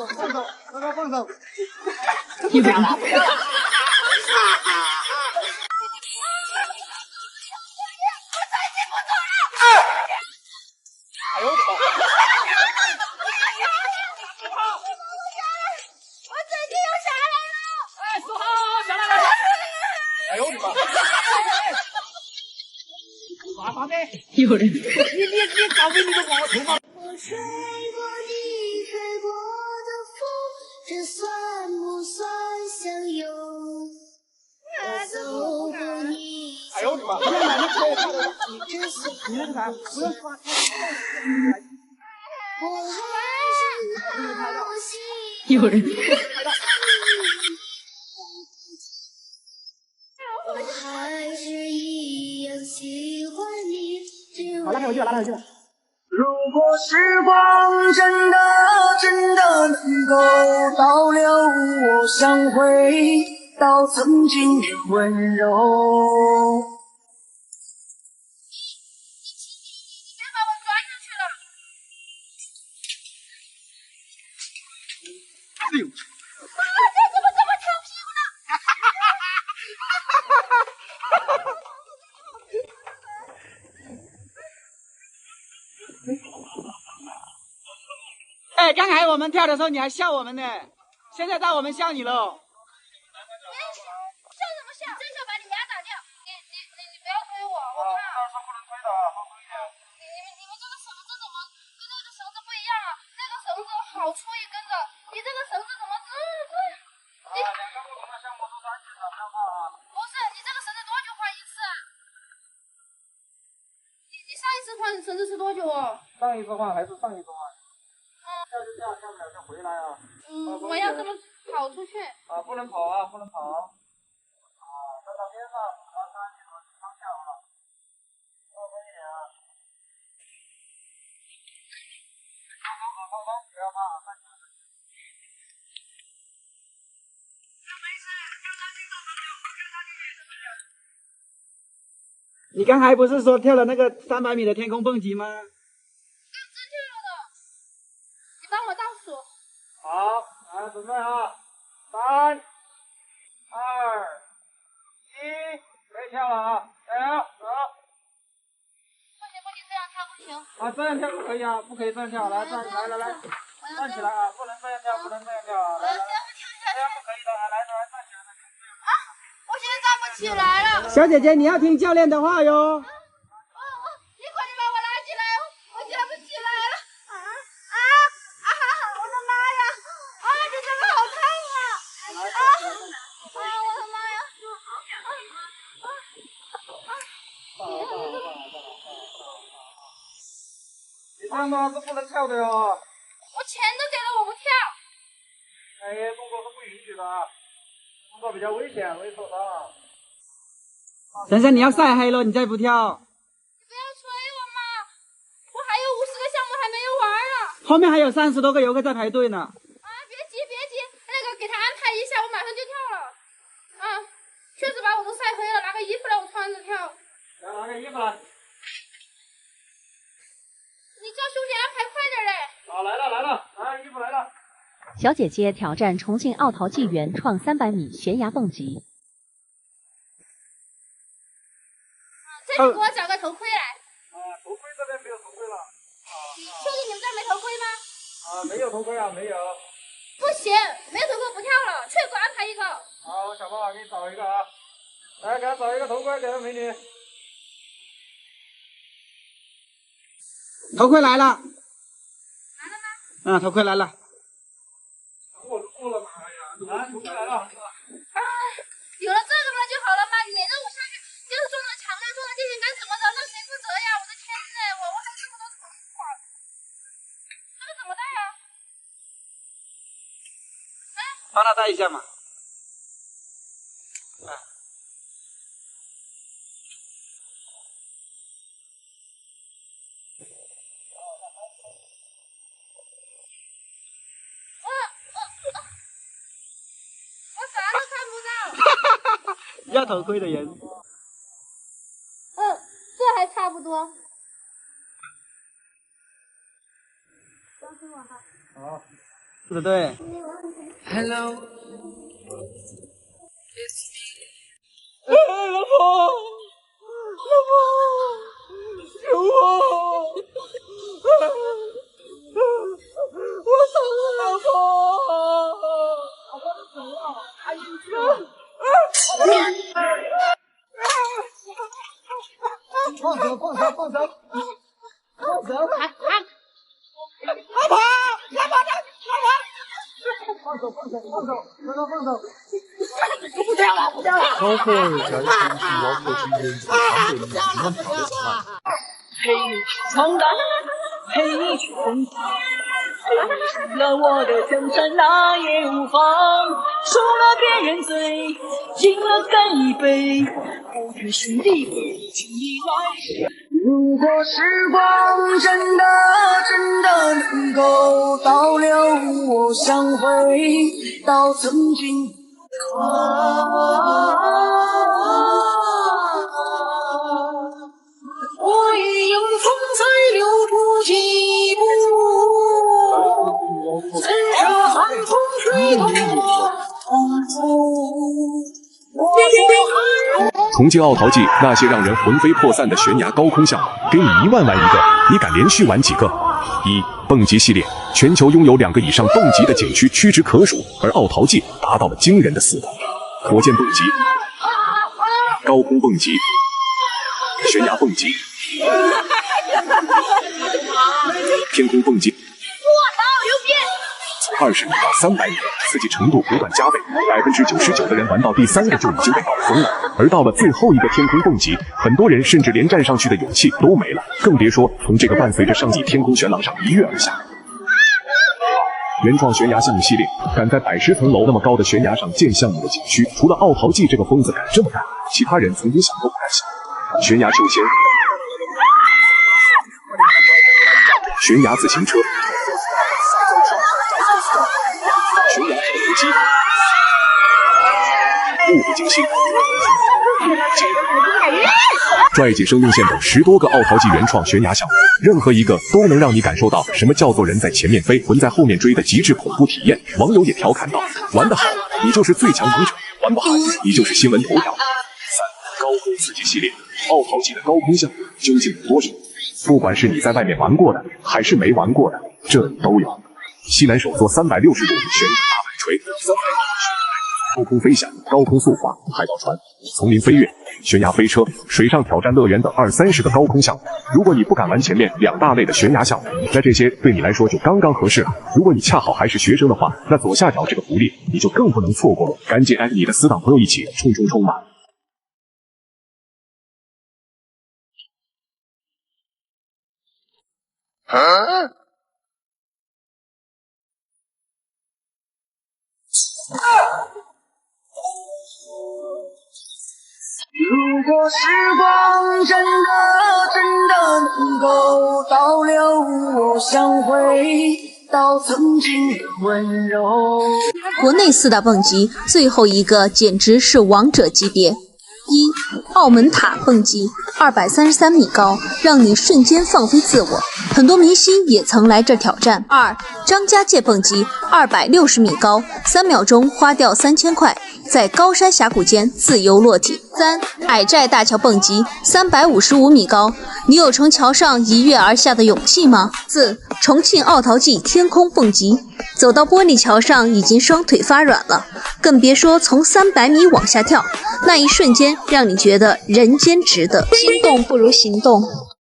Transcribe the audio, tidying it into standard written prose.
放手！有人。哎呦我的妈！我最近又下来了。哎，4号下来了！哎呦我的妈！啥的？有人。你搞给你个光头发。我吹过你吹过的风，这算不算相拥？我走过你。哎呦我的妈！你买的车，你那个啥，不用刷。我还是好心。有人。我还是一样喜欢你。好，拉开回去了，拉开回去了。如果时光真的能够倒流，我想回到曾经的温柔。别把我抓进去了！哎呦！这怎么这么调皮呢？哎，刚才我们跳的时候你还笑我们呢，现在到我们笑你喽。笑什么笑？真想把你牙打掉！你不要推我，我怕。是不能推的，放松一点。你们这个绳子怎么跟那个绳子不一样啊？那个绳子好粗一根的，你这个绳子怎么这？两个不同的项目都是安全的，不要怕啊。不是，你这个绳子多久换一次啊？你上一次换绳子是多久哦？上一次换还是上一次换？跳就跳，跳不了就回来啊。我要这么跑出去。啊，不能跑啊，不能跑。站到边上，把它你和地方跳啊。放松一点啊。放松，不要怕，站起来。你刚才不是说跳了那个300米的天空蹦极吗？真跳了的，你帮我倒数。好，来准备啊，3、2、1，可以跳了啊，加油，走。不行，这样跳不行。啊，这样跳不可以啊，不可以这样跳，来，站起来，来，站起来啊，不能这样跳，不能这样跳啊，来，这样不可以的啊，来，站起来。我现在站不起来了。小姐姐，你要听教练的话哟。你快点把我拉起来，我站不起来了。我的妈呀！你这个好烫啊！我的妈呀！你这样的话是不能跳的哟。我钱都给了，我不跳。哎，动作是不允许的啊，动作比较危险，容易受伤。珊珊，你要晒黑了，你再不跳。你不要催我嘛，我还有50个项目还没有玩呢。后面还有30多个游客在排队呢。别急，那个给他安排一下，我马上就跳了。确实把我都晒黑了，拿个衣服来我穿着跳。来，拿个衣服来。你叫兄弟安排快点嘞。好，来了，衣服来了。小姐姐挑战重庆奥陶纪元创300米悬崖蹦极。这里给我找个头盔来。头盔这边没有头盔了。兄弟，你们这儿没头盔吗？没有头盔啊，没有。不行，没有头盔不跳了，去给我安排一个。好，我想办法给你找一个啊。来，给他找一个头盔，给他美女。头盔来了。来了吗？头盔来了。过了嘛，哎呀，头盔来了。有了这个嘛就好了嘛，你没让我下去，就是撞到墙了，撞到电线杆什么的，那谁负责呀？我的天呐，我还这么多存款，这个怎么带呀？帮他带一下嘛。我啥都看不到。要头盔的人。这还差不多。相信我哈。好，说的对。Hello。老婆，救我！我死了，老婆！放手！放手！放手！放手！老婆！放手！放手！放手！让他放手！不掉了！不掉了！包括杨青是王者之人常被你们讨论的陪你去闯荡，陪你去疯狂，陪你了我的江山那也无妨。输了别人醉，赢了干一杯，不知兄弟请你来。如果时光真的能够倒流，我想回到曾经。我已迎风再留不几步，怎惹寒风吹动我痛楚。重庆奥陶纪那些让人魂飞魄散的悬崖高空项目，给你1万玩一个，你敢连续玩几个？蹦极系列，全球拥有2个以上蹦极的景区屈指可数，而奥陶纪达到了惊人的4个：火箭蹦极、高空蹦极、悬崖蹦极、天空蹦极。20米到300米，刺激程度不断加倍，99%的人玩到第3个就已经被搞疯了。而到了最后一个天空蹦极，很多人甚至连站上去的勇气都没了，更别说从这个伴随着上亿天空悬廊上一跃而下。原创悬崖项目系列，敢在110层楼那么高的悬崖上建项目的景区，除了奥陶纪这个疯子敢这么干，其他人曾经想都不敢想。悬崖秋千、悬崖自行车、悬崖跳楼机、步步惊心、拽解生命线等10多个奥陶纪原创悬崖项目，任何一个都能让你感受到什么叫做人在前面飞，魂在后面追的极致恐怖体验。网友也调侃道：玩得好，你就是最强勇者；玩不好，你就是新闻头条。3、高空刺激系列，奥陶纪的高空项目究竟有多少？不管是你在外面玩过的，还是没玩过的，这里都有。西南首座360度旋转大摆锤，300米高空飞翔、高空速滑、海盗船、丛林飞跃、悬崖飞车、水上挑战乐园等20-30个高空项目。如果你不敢玩前面2大类的悬崖项目，那这些对你来说就刚刚合适了。如果你恰好还是学生的话，那左下角这个福利你就更不能错过了，赶紧你的死党朋友一起冲冲冲吧！如果时光真的能够倒流，我想回到曾经的温柔。国内4大蹦极，最后一个简直是王者级别。1、澳门塔蹦极，233米高，让你瞬间放飞自我，很多明星也曾来这挑战。2、张家界蹦极，260米高，3秒钟花掉3000块，在高山峡谷间自由落体。3、矮寨大桥蹦极，355米高，你有从桥上一跃而下的勇气吗？4、重庆奥陶纪天空蹦极，走到玻璃桥上已经双腿发软了，更别说从300米往下跳，那一瞬间让你觉得人间值得。心动不如行动。